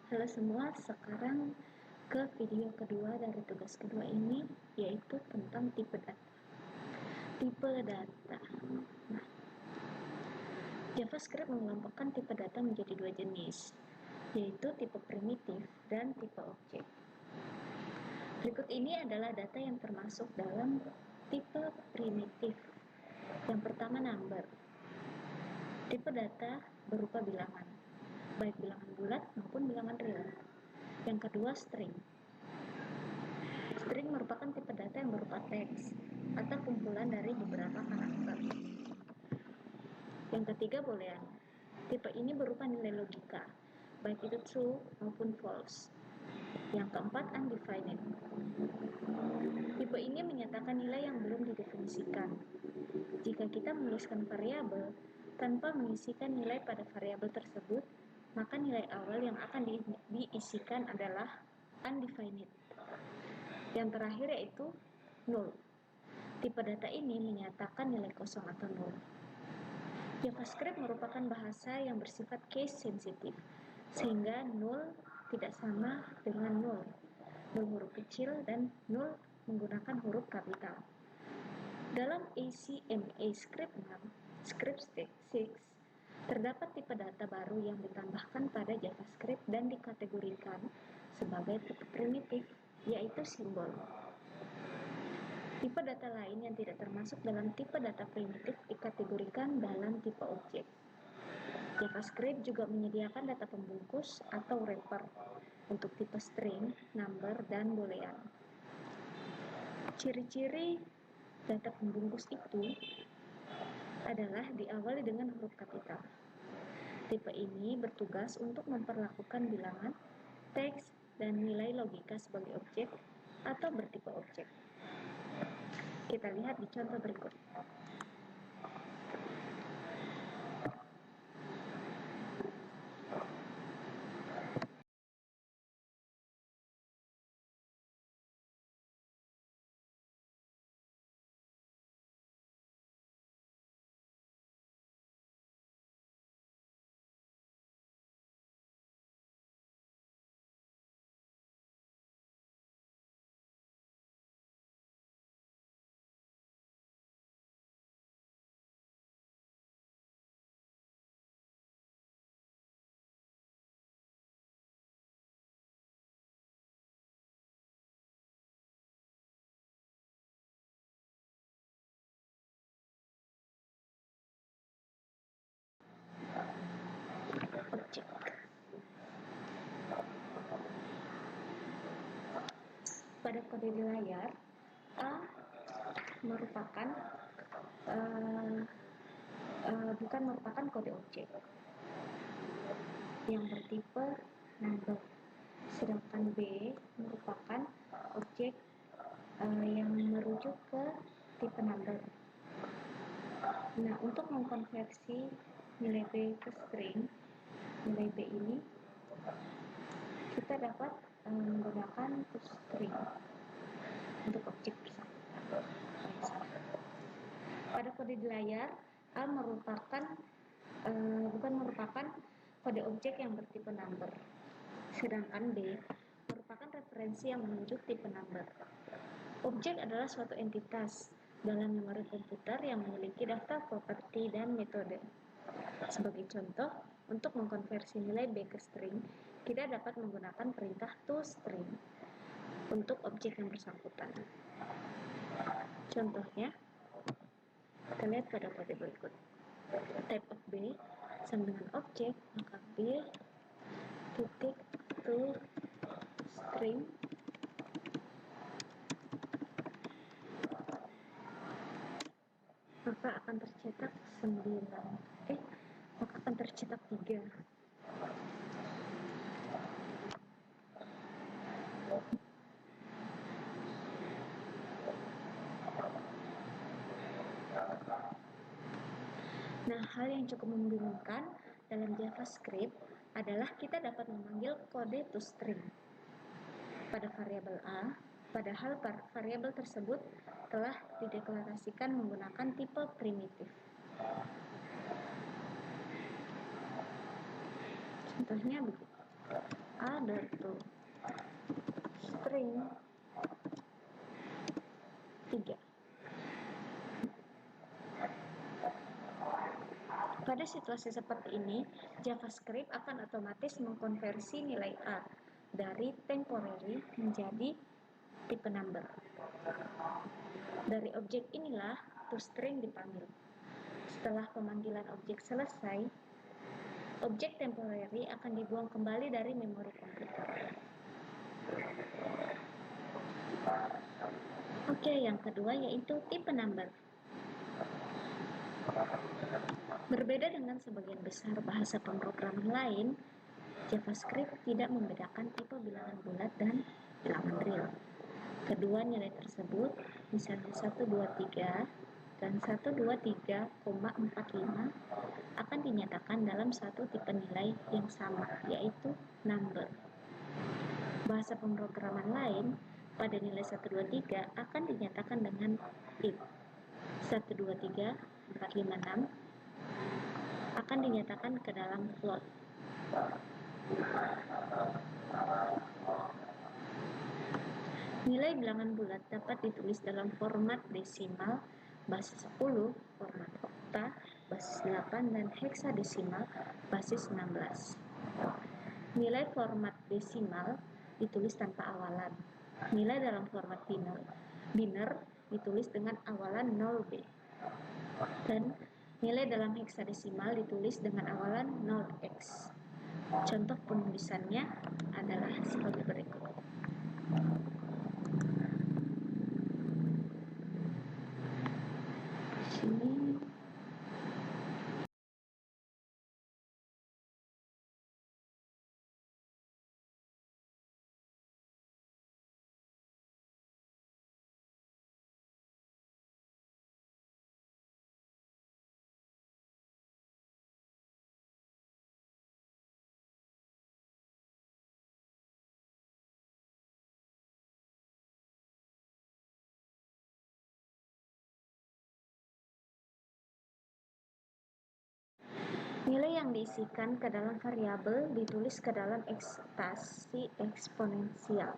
Halo semua, sekarang ke video kedua dari tugas kedua ini, yaitu tentang tipe data. Tipe data. Nah, JavaScript mengelompokkan tipe data menjadi dua jenis, yaitu tipe primitif dan tipe objek. Berikut ini adalah data yang termasuk dalam tipe primitif. Yang pertama, number. Tipe data berupa bilangan, baik bilangan bulat maupun bilangan real. Yang kedua, string. String merupakan tipe data yang berupa teks atau kumpulan dari beberapa karakter. Yang ketiga, boolean. Tipe ini berupa nilai logika, baik itu true maupun false. Yang keempat, undefined. Tipe ini menyatakan nilai yang belum didefinisikan. Jika kita menuliskan variabel tanpa mengisikan nilai pada variabel tersebut, maka nilai awal yang akan diisikan adalah undefined. Yang terakhir yaitu null. Tipe data ini menyatakan nilai kosong atau null. JavaScript merupakan bahasa yang bersifat case sensitif, sehingga null tidak sama dengan null. Null huruf kecil dan null menggunakan huruf kapital. Dalam ACMA Script 6, Script 6, terdapat tipe data baru yang ditambahkan pada JavaScript dan dikategorikan sebagai tipe primitif, yaitu simbol. Tipe data lain yang tidak termasuk dalam tipe data primitif dikategorikan dalam tipe objek. JavaScript juga menyediakan data pembungkus atau wrapper untuk tipe string, number, dan boolean. Ciri-ciri data pembungkus itu adalah diawali dengan huruf kapital. Tipe ini bertugas untuk memperlakukan bilangan, teks, dan nilai logika sebagai objek atau bertipe objek. Kita lihat di contoh berikut. Objek. Pada kode di layar, A merupakan bukan merupakan kode objek yang bertipe number, sedangkan B merupakan objek yang merujuk ke tipe number. Nah, untuk mengkonversi nilai B ke string, nilai B ini kita dapat menggunakan toString untuk objek bersangkutan. Pada kode di layar, A bukan merupakan kode objek yang bertipe number, sedangkan B merupakan referensi yang menunjuk tipe number. Objek adalah suatu entitas dalam memori komputer yang memiliki daftar properti dan metode. Sebagai contoh, untuk mengkonversi nilai B ke string, kita dapat menggunakan perintah toString untuk objek yang bersangkutan. Contohnya, kita lihat pada kode berikut. Type of B sama dengan objek, maka B titik toString maka akan tercetak 3. Nah, hal yang cukup membingungkan dalam JavaScript adalah kita dapat memanggil kode toString pada variabel A, padahal variabel tersebut telah dideklarasikan menggunakan tipe primitif. Contohnya begitu. A other to string 3. Pada situasi seperti ini, JavaScript akan otomatis mengkonversi nilai A dari temporary menjadi tipe number. Dari objek inilah toString dipanggil. Setelah pemanggilan objek selesai, objek temporary akan dibuang kembali dari memori komputer. Oke, yang kedua yaitu tipe number. Berbeda dengan sebagian besar bahasa pemrograman lain, JavaScript tidak membedakan tipe bilangan bulat dan bilangan real. Kedua nilai tersebut, misalnya 123 dan 123,45, akan dinyatakan dalam satu tipe nilai yang sama, yaitu number. Bahasa pemrograman lain, pada nilai 123 akan dinyatakan dengan int. 123,456 akan dinyatakan ke dalam float. Nilai bilangan bulat dapat ditulis dalam format desimal, basis 10, format okta, basis 8, dan heksadesimal, basis 16. Nilai format desimal ditulis tanpa awalan. Nilai dalam format biner ditulis dengan awalan 0b. Dan nilai dalam heksadesimal ditulis dengan awalan 0x. Contoh penulisannya adalah sebagai berikut. Sini nilai yang diisikan ke dalam variabel ditulis ke dalam ekstasi eksponensial,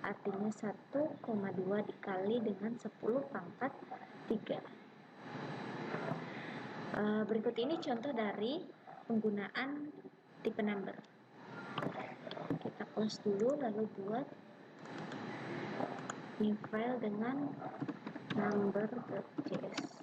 artinya 1,2 dikali dengan 10 pangkat 3. Berikut ini contoh dari penggunaan tipe number. Kita close dulu, lalu buat new file dengan number.js.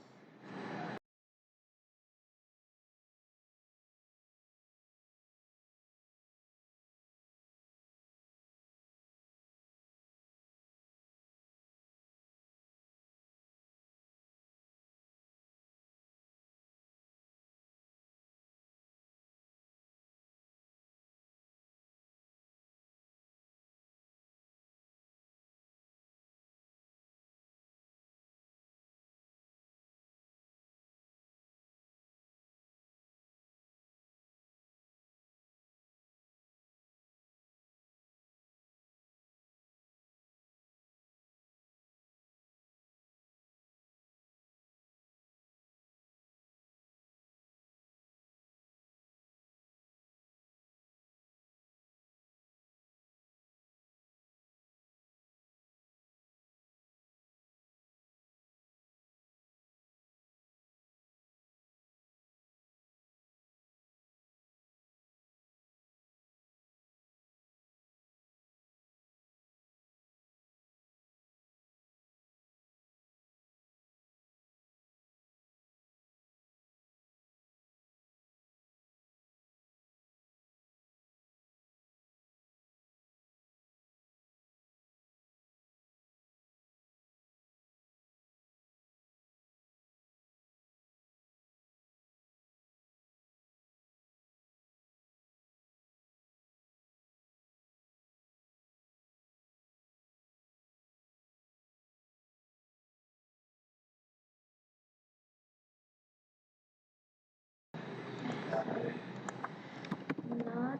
Not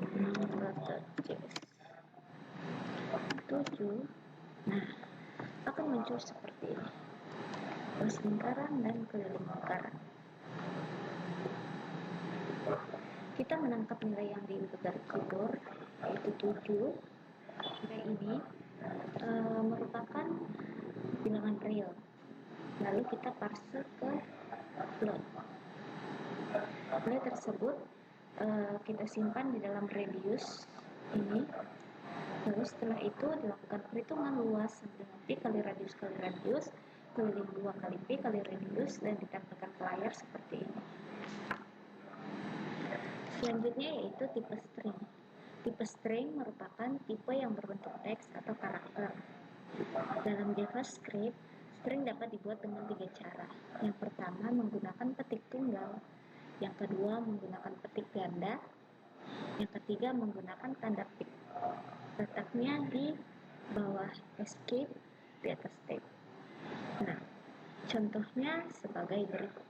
number.js 7. Nah, akan muncul seperti ini, garis lingkaran dan keliling lingkaran. Kita menangkap nilai yang diinput dari keyboard, yaitu 7. Nilai ini merupakan bilangan real. Lalu kita parse ke float. Nilai tersebut kita simpan di dalam radius ini. Lalu setelah itu dilakukan perhitungan luas dengan P kali radius keliling 2 kali P kali radius, dan ditempelkan ke layar seperti ini. Selanjutnya yaitu tipe string. Tipe string merupakan tipe yang berbentuk teks atau karakter. Dalam JavaScript, string dapat dibuat dengan 3 cara. Yang pertama menggunakan petik tunggal, yang kedua menggunakan petik ganda, yang ketiga menggunakan tanda pip. Letaknya di bawah escape, di atas tab. Nah, contohnya sebagai berikut.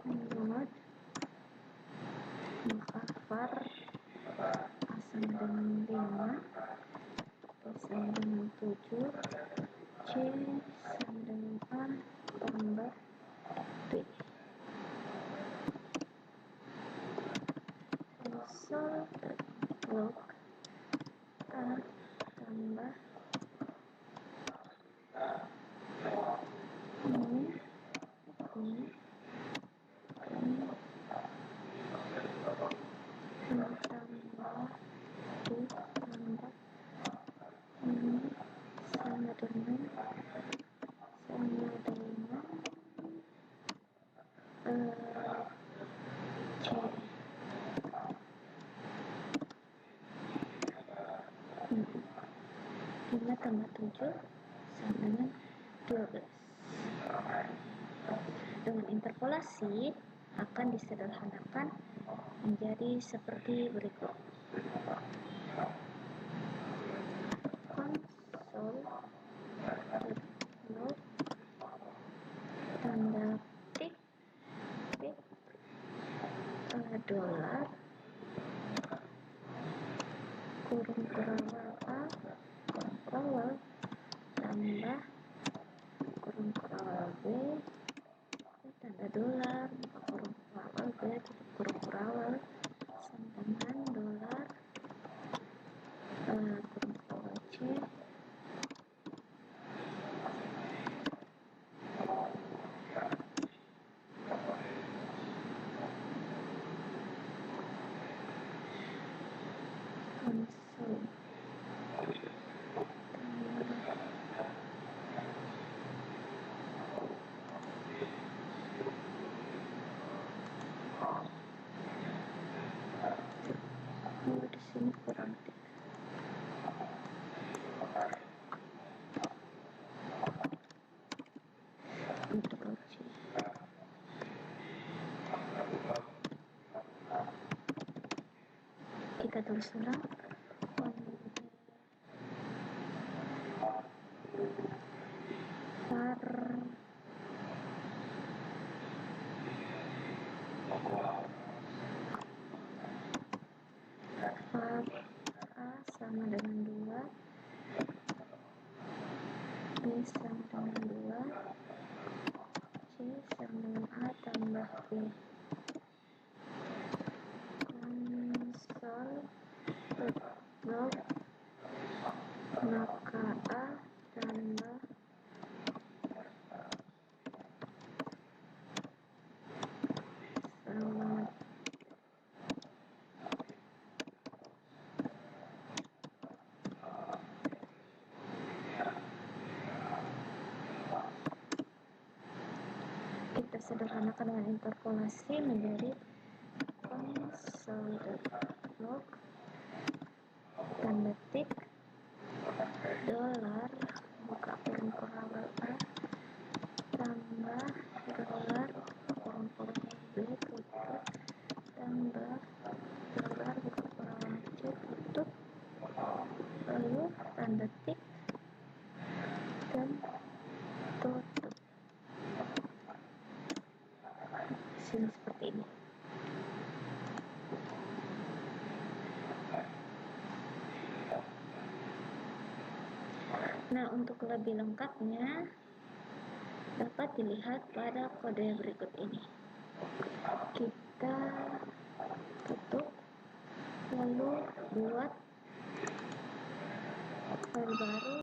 Menurut var A sama dengan 5, B sama dengan 7, C sama dengan A tambah B. Also log A tambah ini tambah B tambah ini sama dengan C. 5 tambah 7 sama dengan 12. Dengan interpolasi akan disederhanakan menjadi seperti berikut. Konsol log tanda pip dolar kurung kurawal A kurung kurawal tambah kurung kurawal B tanda dolar kurung kurawal B tutup kurung kurawal sama dengan dolar kurung kurawal C konsol kita tulis ulang. var A sama dengan 2, B sama dengan 2, C sama dengan A tambah B. Log maka A tambah sama kita sederhanakan dengan interpolasi menjadi console.log tanda tik dolar buka kurung pengawal A tambah dolar buka kurung pengawal B tutup tambah dolar buka pengawal C tutup lalu tanda tik dan tutup. Sini seperti ini. Nah, untuk lebih lengkapnya dapat dilihat pada kode berikut ini. Kita tutup lalu buat file baru.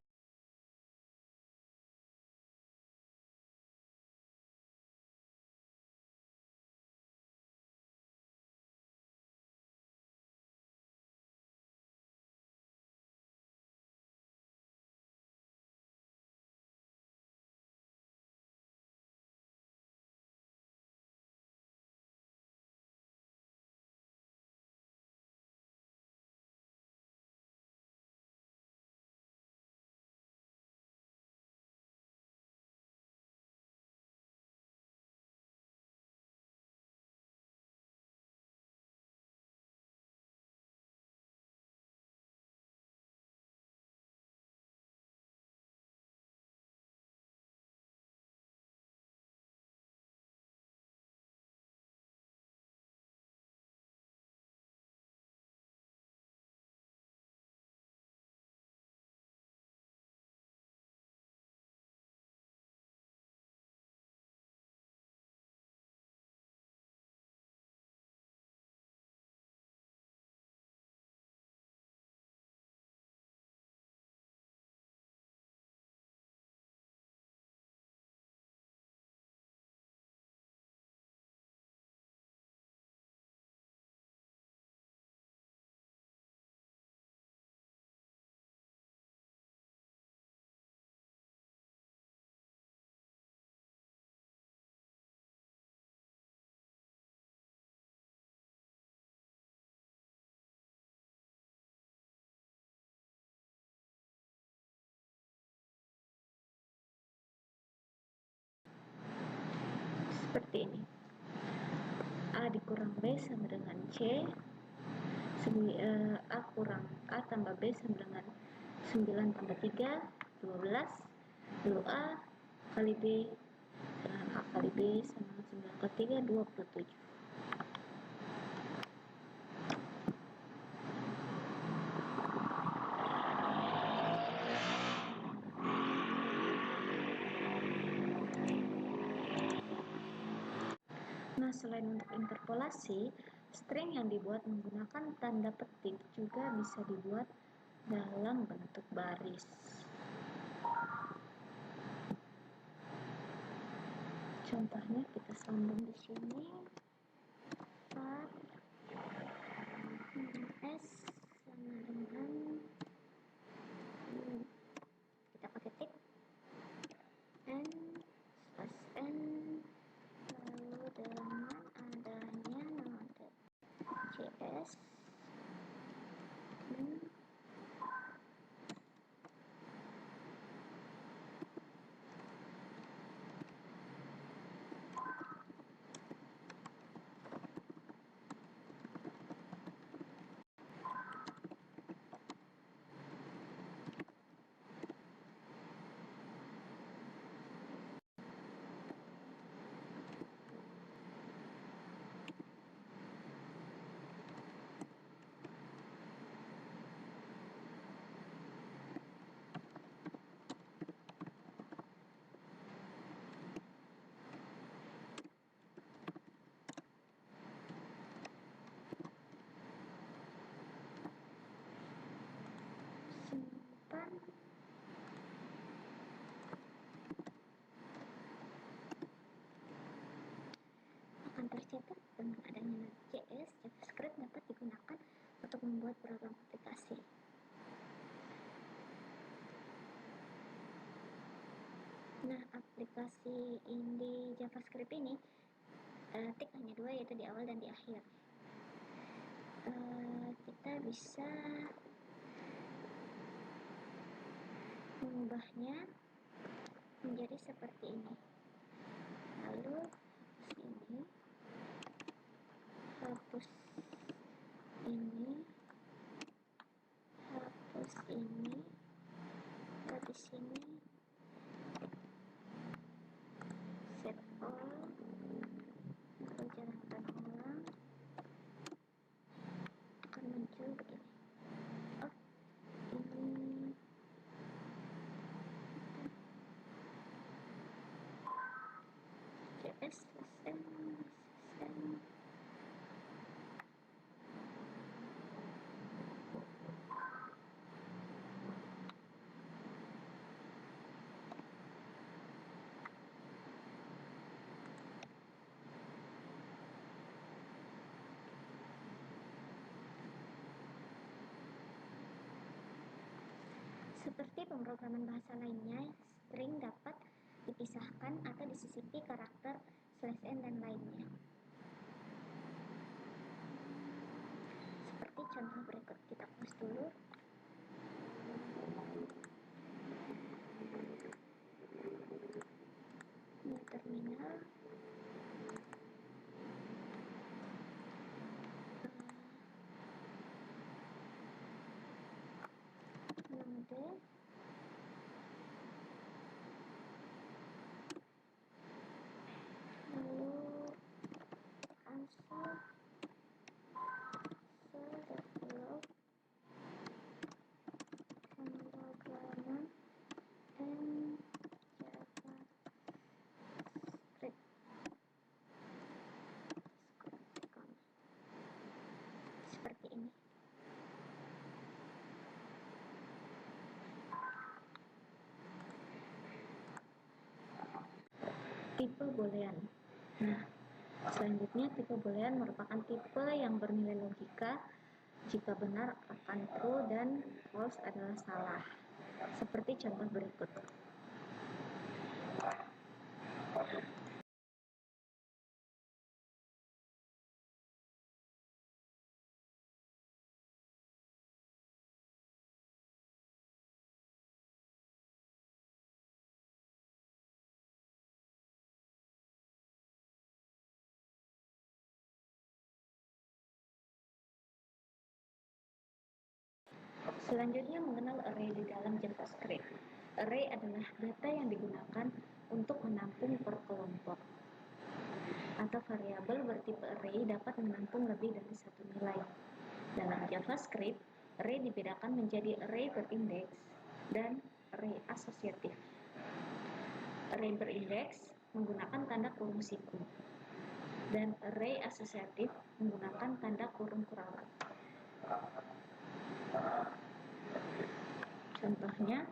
Seperti ini. A dikurang B sama dengan C. A kurang A tambah B sama dengan 9 tambah 3, 12. Lalu A kali B dengan A kali B sama dengan 9 kali 3, 27. Nah, selain untuk interpolasi, string yang dibuat menggunakan tanda petik juga bisa dibuat dalam bentuk baris. Contohnya kita sambung di sini. var S sama dengan kita pakai tik N /N lalu dengan adanya node CS ini, tick hanya dua, yaitu di awal dan di akhir. Kita bisa mengubahnya menjadi seperti ini. Lalu sini hapus ini, hapus ini, lalu di sini save all, lalu jalankan ulang, akan muncul begini. Oh, ini JS selesai. Seperti pemrograman bahasa lainnya, string dapat dipisahkan atau disisipi karakter /n dan lainnya. Seperti contoh berikut, kita close dulu. Ini terminal. Node. Lalu answer log pemrograman and JavaScript. Seperti ini. Tipe boolean. Nah, selanjutnya tipe boolean merupakan tipe yang bernilai logika. Jika benar akan true dan false adalah salah. Seperti contoh berikut. Selanjutnya mengenal array di dalam JavaScript. Array adalah data yang digunakan untuk menampung per kelompok. Atau variabel bertipe array dapat menampung lebih dari satu nilai. Dalam JavaScript, array dibedakan menjadi array berindeks dan array asosiatif. Array berindeks menggunakan tanda kurung siku, dan array asosiatif menggunakan tanda kurung kurawat. Contohnya,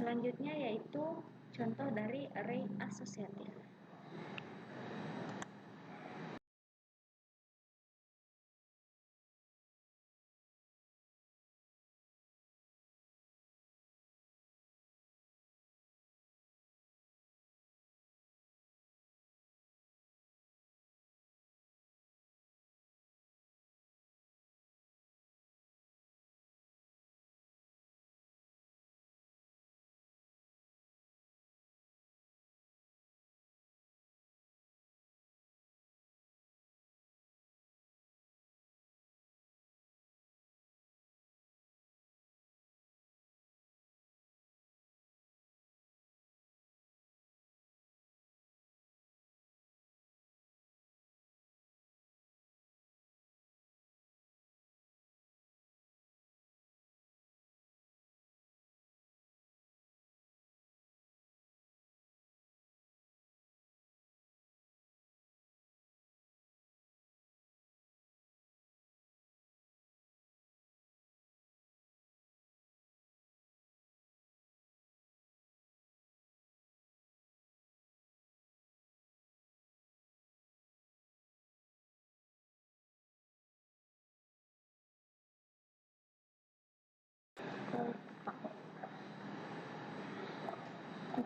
selanjutnya yaitu contoh dari array asosiatif.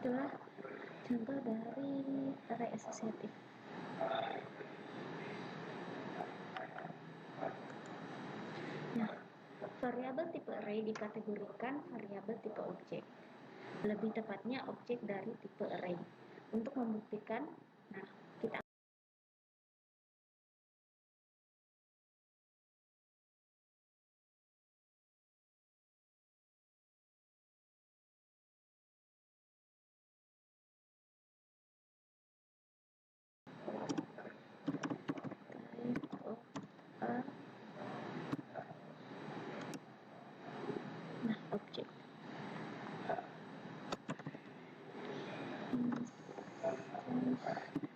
Itulah contoh dari array asosiatif. Nah, variabel tipe array dikategorikan variabel tipe objek. Lebih tepatnya objek dari tipe array. Untuk membuktikan, nah, kita type of a, nah, objek instance